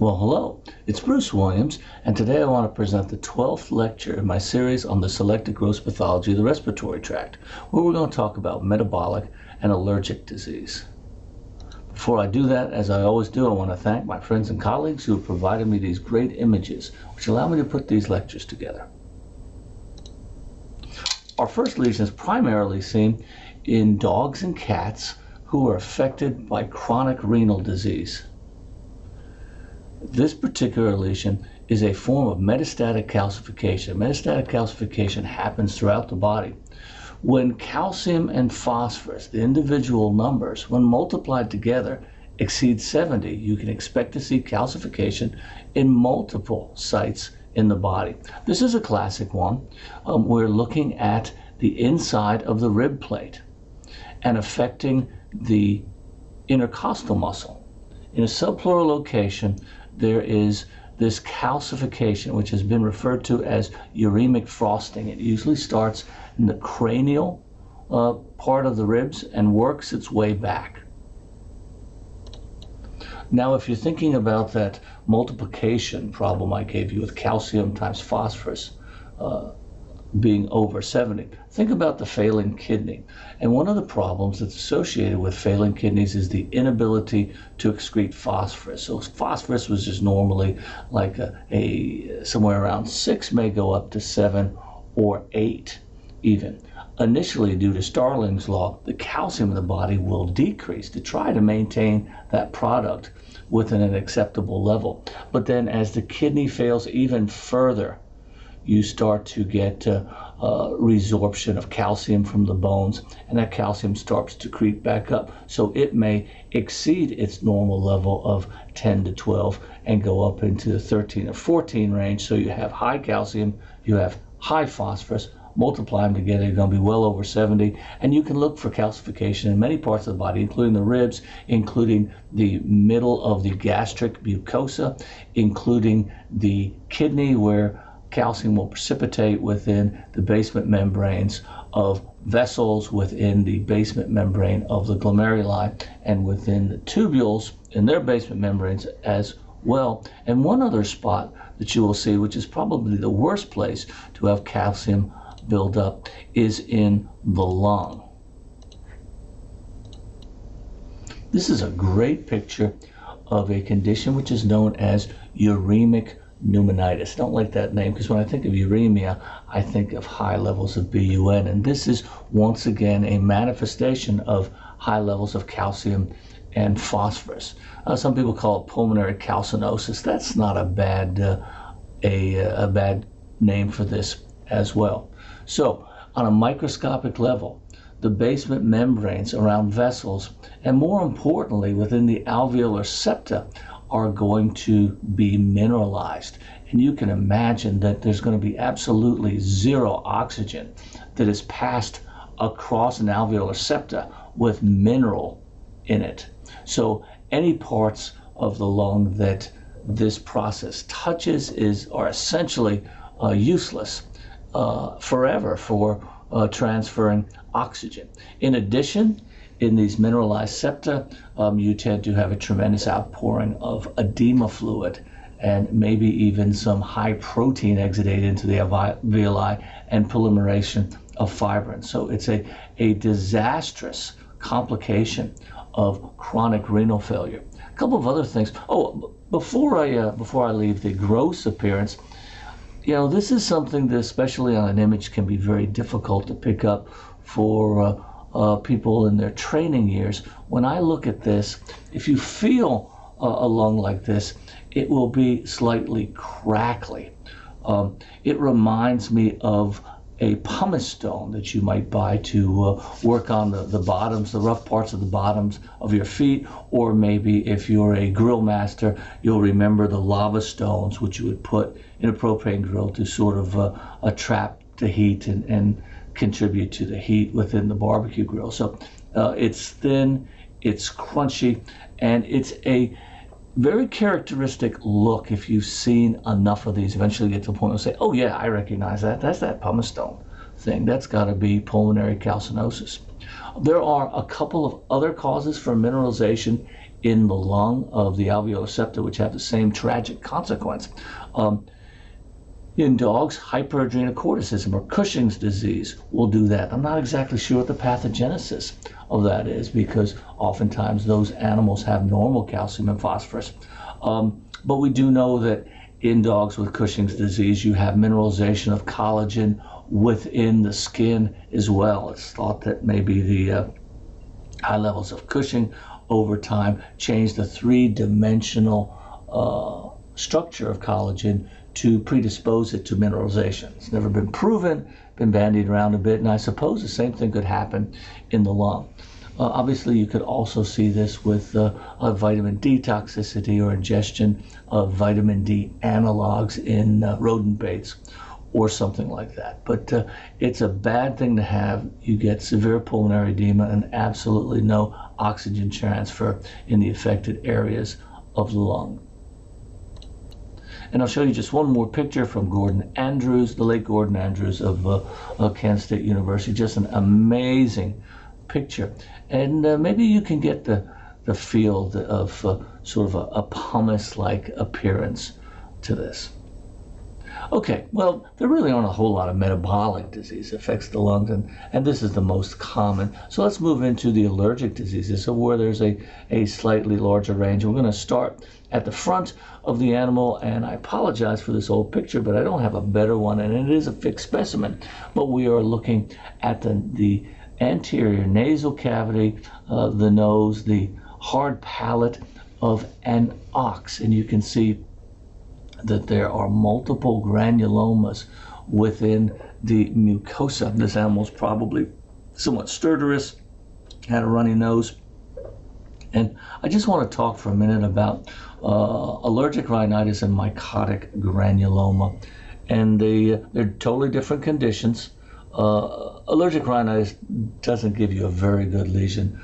Well, hello, it's Bruce Williams, and today I want to present the 12th lecture in my series on the selected gross pathology of the respiratory tract, where we're going to talk about metabolic and allergic disease. Before I do that, as I always do, I want to thank my friends and colleagues who have provided me these great images, which allow me to put these lectures together. Our first lesion is primarily seen in dogs and cats who are affected by chronic renal disease. This particular lesion is a form of metastatic calcification. Metastatic calcification happens throughout the body. When calcium and phosphorus, the individual numbers, when multiplied together, exceed 70, you can expect to see calcification in multiple sites in the body. This is a classic one. We're looking at the inside of the rib plate and affecting the intercostal muscle. In a subpleural location, there is this calcification, which has been referred to as uremic frosting. It usually starts in the cranial part of the ribs and works its way back. Now, if you're thinking about that multiplication problem I gave you with calcium times phosphorus being over 70, think about the failing kidney. And one of the problems that's associated with failing kidneys is the inability to excrete phosphorus. So phosphorus was just normally like somewhere around 6, may go up to 7 or 8 even. Initially, due to Starling's law, the calcium in the body will decrease to try to maintain that product within an acceptable level. But then as the kidney fails even further, you start to get resorption of calcium from the bones, and that calcium starts to creep back up. So it may exceed its normal level of 10 to 12 and go up into the 13 or 14 range. So you have high calcium, you have high phosphorus, multiply them together, you're going to be well over 70, and you can look for calcification in many parts of the body, including the ribs, including the middle of the gastric mucosa, including the kidney, where calcium will precipitate within the basement membranes of vessels, within the basement membrane of the glomeruli, and within the tubules in their basement membranes as well. And one other spot that you will see, which is probably the worst place to have calcium build up, is in the lung. This is a great picture of a condition which is known as uremic pneumonitis. I don't like that name because when I think of uremia, I think of high levels of BUN. And this is once again a manifestation of high levels of calcium and phosphorus. Some people call it pulmonary calcinosis. That's not a bad name for this as well. So on a microscopic level, the basement membranes around vessels, and more importantly within the alveolar septa, are going to be mineralized. And you can imagine that there's going to be absolutely zero oxygen that is passed across an alveolar septa with mineral in it. So any parts of the lung that this process touches are essentially useless forever for transferring oxygen. In addition, in these mineralized septa, you tend to have a tremendous outpouring of edema fluid and maybe even some high protein exudate into the alveoli and polymerization of fibrin. So it's a disastrous complication of chronic renal failure. A couple of other things. Before I leave the gross appearance, this is something that, especially on an image, can be very difficult to pick up for people in their training years. When I look at this, if you feel a lung like this, it will be slightly crackly. It reminds me of a pumice stone that you might buy to work on the bottoms, the rough parts of the bottoms of your feet, or maybe if you're a grill master, you'll remember the lava stones which you would put in a propane grill to sort of trap the heat and contribute to the heat within the barbecue grill. So it's thin, it's crunchy, and it's a very characteristic look. If you've seen enough of these, eventually you get to the point where you say, oh yeah, I recognize that. That's that pumice stone thing. That's got to be pulmonary calcinosis. There are a couple of other causes for mineralization in the lung of the alveolar septa, which have the same tragic consequence. In dogs, hyperadrenocorticism or Cushing's disease will do that. I'm not exactly sure what the pathogenesis of that is, because oftentimes those animals have normal calcium and phosphorus. But we do know that in dogs with Cushing's disease, you have mineralization of collagen within the skin as well. It's thought that maybe the high levels of Cushing over time change the three-dimensional structure of collagen to predispose it to mineralization. It's never been proven, been bandied around a bit, and I suppose the same thing could happen in the lung. Obviously, you could also see this with vitamin D toxicity or ingestion of vitamin D analogs in rodent baits or something like that. But it's a bad thing to have. You get severe pulmonary edema and absolutely no oxygen transfer in the affected areas of the lung. And I'll show you just one more picture from Gordon Andrews, the late Gordon Andrews of Kansas State University. Just an amazing picture. And maybe you can get the feel of sort of a pumice-like appearance to this. Okay, well, there really aren't a whole lot of metabolic disease that affects the lungs, and this is the most common. So let's move into the allergic diseases, so where there's a slightly larger range. We're going to start at the front of the animal, and I apologize for this old picture, but I don't have a better one, and it is a fixed specimen. But we are looking at the anterior nasal cavity, the nose, the hard palate of an ox, and you can see that there are multiple granulomas within the mucosa. This animal's probably somewhat stertorous, had a runny nose. And I just want to talk for a minute about allergic rhinitis and mycotic granuloma. And they're totally different conditions. Allergic rhinitis doesn't give you a very good lesion.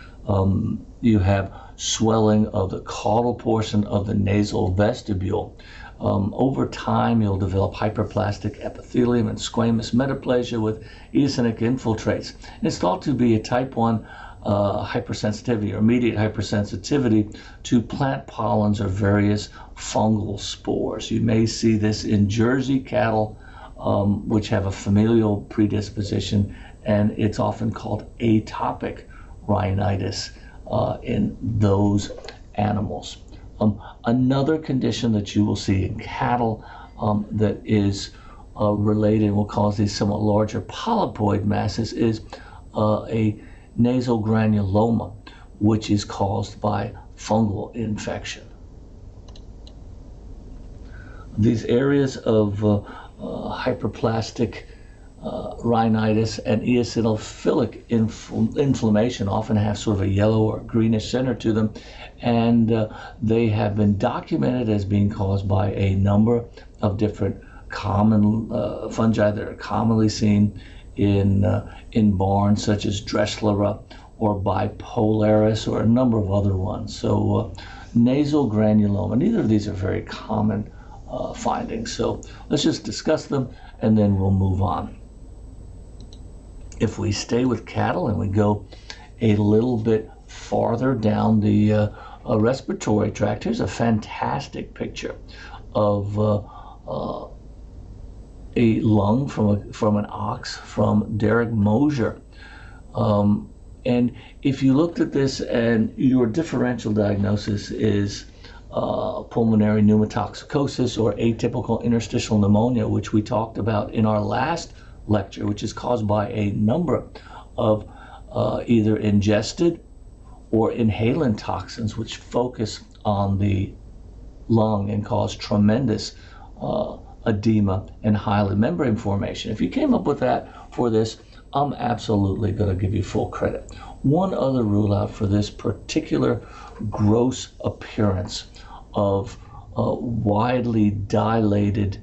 You have swelling of the caudal portion of the nasal vestibule. Over time, you'll develop hyperplastic epithelium and squamous metaplasia with eosinophilic infiltrates. And it's thought to be a type 1 hypersensitivity or immediate hypersensitivity to plant pollens or various fungal spores. You may see this in Jersey cattle, which have a familial predisposition, and it's often called atopic rhinitis in those animals. Another condition that you will see in cattle that is related and will cause these somewhat larger polypoid masses is a nasal granuloma, which is caused by fungal infection. These areas of hyperplastic rhinitis and eosinophilic inflammation often have sort of a yellow or greenish center to them, and they have been documented as being caused by a number of different common fungi that are commonly seen in barns, such as Dressleri or Bipolaris or a number of other ones. So nasal granuloma, neither of these are very common findings. So let's just discuss them and then we'll move on. If we stay with cattle and we go a little bit farther down the respiratory tract, here's a fantastic picture of a lung from an ox from Derek Mosier. And if you looked at this and your differential diagnosis is pulmonary pneumotoxicosis or atypical interstitial pneumonia, which we talked about in our last lecture, which is caused by a number of either ingested or inhalant toxins, which focus on the lung and cause tremendous edema and hilar membrane formation. If you came up with that for this, I'm absolutely going to give you full credit. One other rule out for this particular gross appearance of widely dilated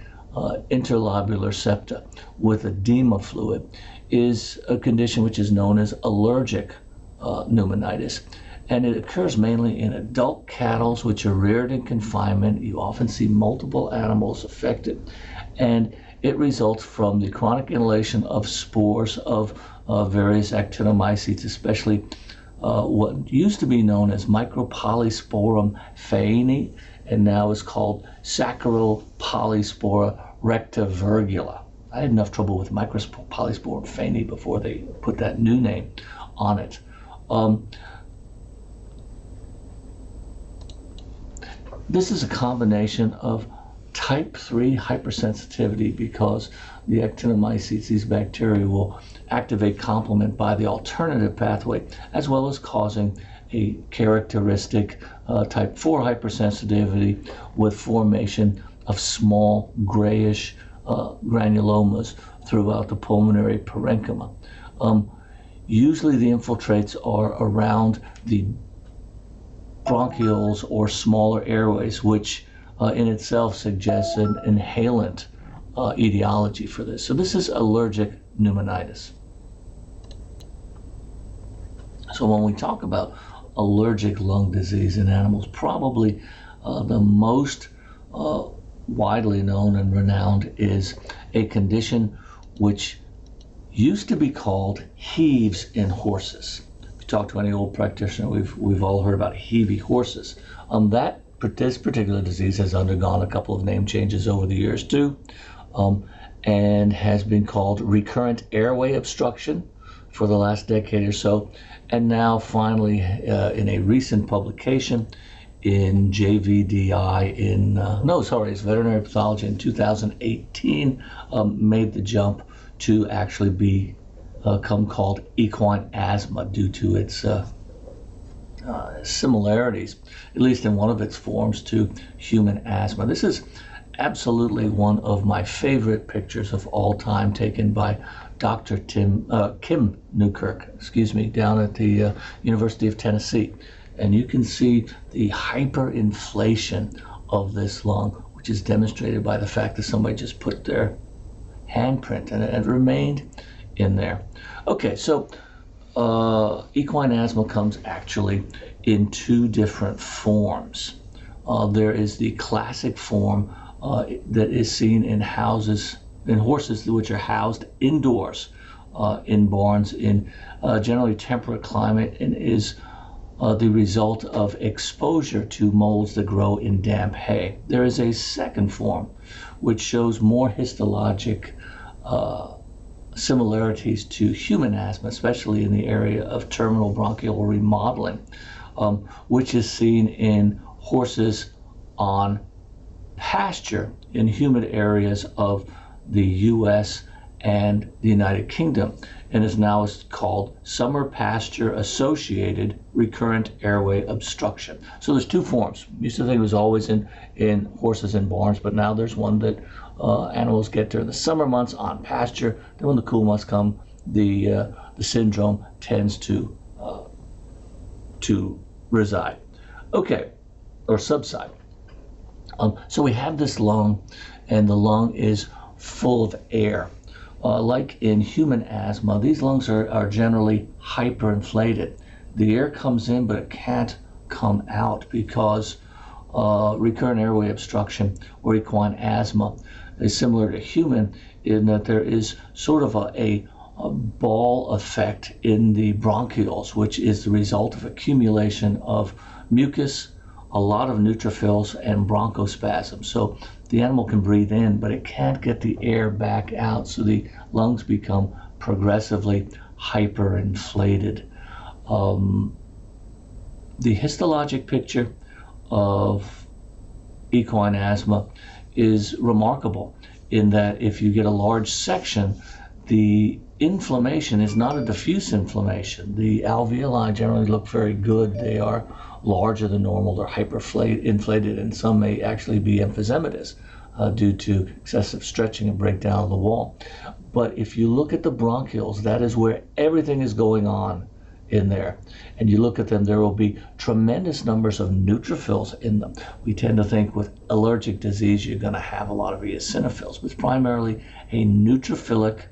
interlobular septa with edema fluid is a condition which is known as allergic pneumonitis. And it occurs mainly in adult cattle, which are reared in confinement. You often see multiple animals affected. And it results from the chronic inhalation of spores of various actinomycetes, especially what used to be known as Micropolysporum feini, and now is called Saccharopolyspora rectivirgula. I had enough trouble with Micropolysporum feini before they put that new name on it. This is a combination of type 3 hypersensitivity, because the actinomycetes, these bacteria, will activate complement by the alternative pathway, as well as causing a characteristic type 4 hypersensitivity with formation of small grayish granulomas throughout the pulmonary parenchyma. Usually the infiltrates are around the bronchioles or smaller airways, which in itself suggests an inhalant etiology for this. So this is allergic pneumonitis. So when we talk about allergic lung disease in animals, probably the most widely known and renowned is a condition which used to be called heaves in horses. If you talk to any old practitioner, we've all heard about heavy horses. This particular disease has undergone a couple of name changes over the years too, and has been called recurrent airway obstruction for the last decade or so, and now finally in a recent publication in JVDI it's Veterinary Pathology in 2018, made the jump to actually become called equine asthma due to its similarities, at least in one of its forms, to human asthma. This is absolutely one of my favorite pictures of all time, taken by Dr. Kim Newkirk, down at the University of Tennessee. And you can see the hyperinflation of this lung, which is demonstrated by the fact that somebody just put their handprint and it remained in there. Okay, so equine asthma comes actually in two different forms. There is the classic form that is seen in horses which are housed indoors in barns in generally temperate climate, and is the result of exposure to molds that grow in damp hay. There is a second form which shows more histologic similarities to human asthma, especially in the area of terminal bronchial remodeling, which is seen in horses on pasture in humid areas of the U.S. and the United Kingdom, and is now called summer pasture associated recurrent airway obstruction. So there's two forms. Used to think it was always in horses and barns, but now there's one that animals get during the summer months on pasture. Then when the cool months come, the syndrome tends to reside. Okay, or subside. So we have this lung, and the lung is full of air. Like in human asthma, these lungs are generally hyperinflated. The air comes in, but it can't come out because recurrent airway obstruction or equine asthma is similar to human in that there is sort of a ball effect in the bronchioles, which is the result of accumulation of mucus, a lot of neutrophils, and bronchospasm. So the animal can breathe in, but it can't get the air back out, so the lungs become progressively hyperinflated. The histologic picture of equine asthma is remarkable in that if you get a large section, the inflammation is not a diffuse inflammation. The alveoli generally look very good. They are larger than normal. They're hyperinflated, and some may actually be emphysematous due to excessive stretching and breakdown of the wall. But if you look at the bronchioles, that is where everything is going on in there. And you look at them, there will be tremendous numbers of neutrophils in them. We tend to think with allergic disease, you're going to have a lot of eosinophils, but it's primarily a neutrophilic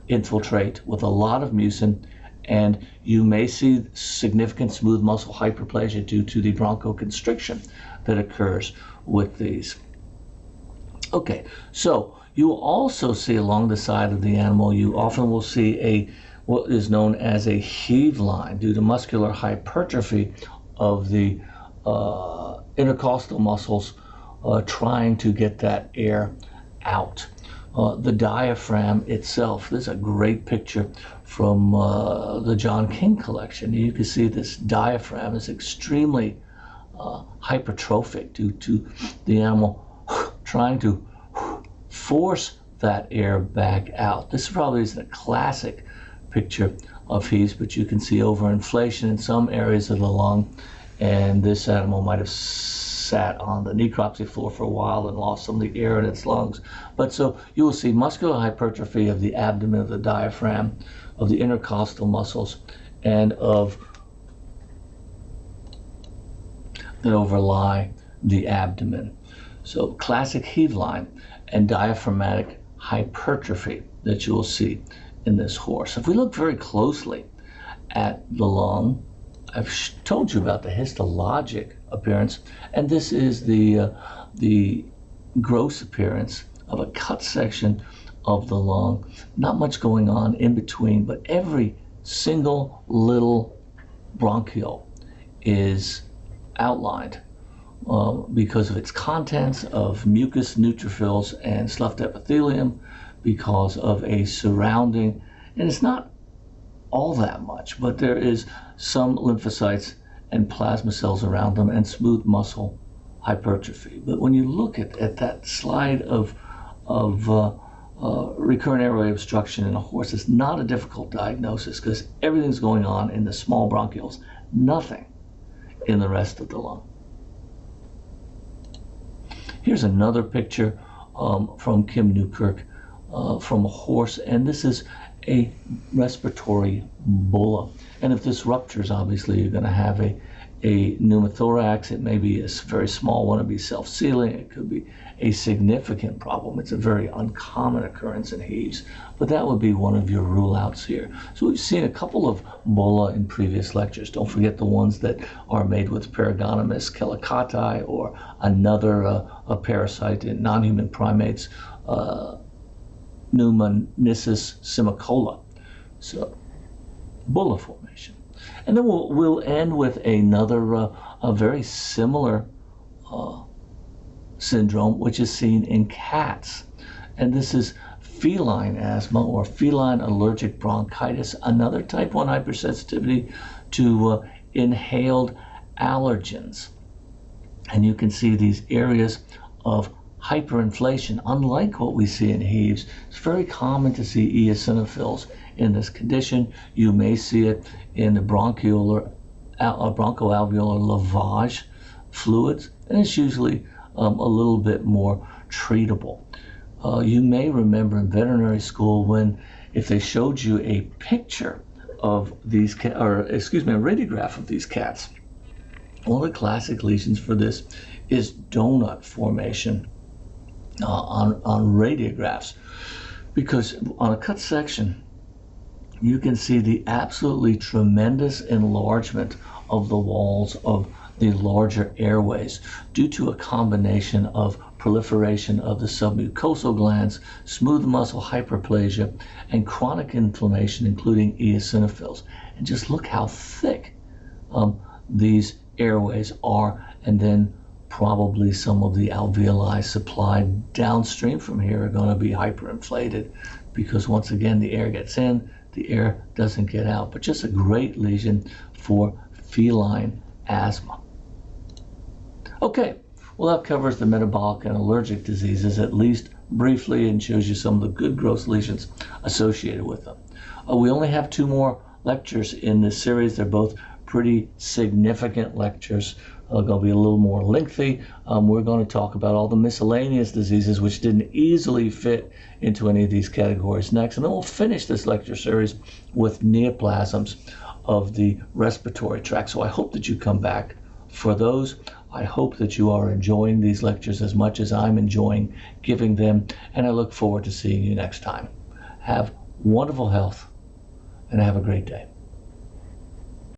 infiltrate with a lot of mucin, and you may see significant smooth muscle hyperplasia due to the bronchoconstriction that occurs with these. Okay, so you will also see along the side of the animal, you often will see what is known as a heave line due to muscular hypertrophy of the intercostal muscles trying to get that air out. The diaphragm itself, this is a great picture from the John King collection. You can see this diaphragm is extremely hypertrophic due to the animal trying to force that air back out. This probably isn't a classic picture of heaves, but you can see overinflation in some areas of the lung, and this animal might have sat on the necropsy floor for a while and lost some of the air in its lungs. But so you will see muscular hypertrophy of the abdomen, of the diaphragm, of the intercostal muscles, and of that overlie the abdomen. So classic heave line and diaphragmatic hypertrophy that you will see in this horse. If we look very closely at the lung, I've told you about the histologic appearance, and this is the gross appearance of a cut section of the lung. Not much going on in between, but every single little bronchiole is outlined because of its contents of mucus, neutrophils, and sloughed epithelium, because of a surrounding, and it's not all that much, but there is some lymphocytes and plasma cells around them and smooth muscle hypertrophy. But when you look at that slide of recurrent airway obstruction in a horse, it's not a difficult diagnosis because everything's going on in the small bronchioles, nothing in the rest of the lung. Here's another picture from Kim Newkirk from a horse, and this is a respiratory bola. And if this ruptures, obviously you're going to have a pneumothorax. It may be a very small one, it be self-sealing, it could be a significant problem. It's a very uncommon occurrence in heaves, but that would be one of your rule outs here. So we've seen a couple of bola in previous lectures. Don't forget the ones that are made with Paragonomus kellicati or another a parasite in non-human primates, Pneumonisis simicola. So bola formation. And then we'll end with another a very similar syndrome, which is seen in cats. And this is feline asthma or feline allergic bronchitis, another type 1 hypersensitivity to inhaled allergens. And you can see these areas of hyperinflation. Unlike what we see in heaves, it's very common to see eosinophils in this condition. You may see it in the bronchoalveolar lavage fluids, and it's usually a little bit more treatable. You may remember in veterinary school when, if they showed you a picture of these a radiograph of these cats, one of the classic lesions for this is donut formation on radiographs, because on a cut section you can see the absolutely tremendous enlargement of the walls of the larger airways due to a combination of proliferation of the submucosal glands, smooth muscle hyperplasia, and chronic inflammation, including eosinophils. And just look how thick these airways are, and then probably some of the alveoli supplied downstream from here are going to be hyperinflated, because once again the air gets in, the air doesn't get out. But just a great lesion for feline asthma. Okay, well, that covers the metabolic and allergic diseases, at least briefly, and shows you some of the good gross lesions associated with them. We only have 2 more lectures in this series. They're both pretty significant lectures. They're going to be a little more lengthy. We're going to talk about all the miscellaneous diseases which didn't easily fit into any of these categories next. And then we'll finish this lecture series with neoplasms of the respiratory tract. So I hope that you come back for those. I hope that you are enjoying these lectures as much as I'm enjoying giving them, and I look forward to seeing you next time. Have wonderful health and have a great day.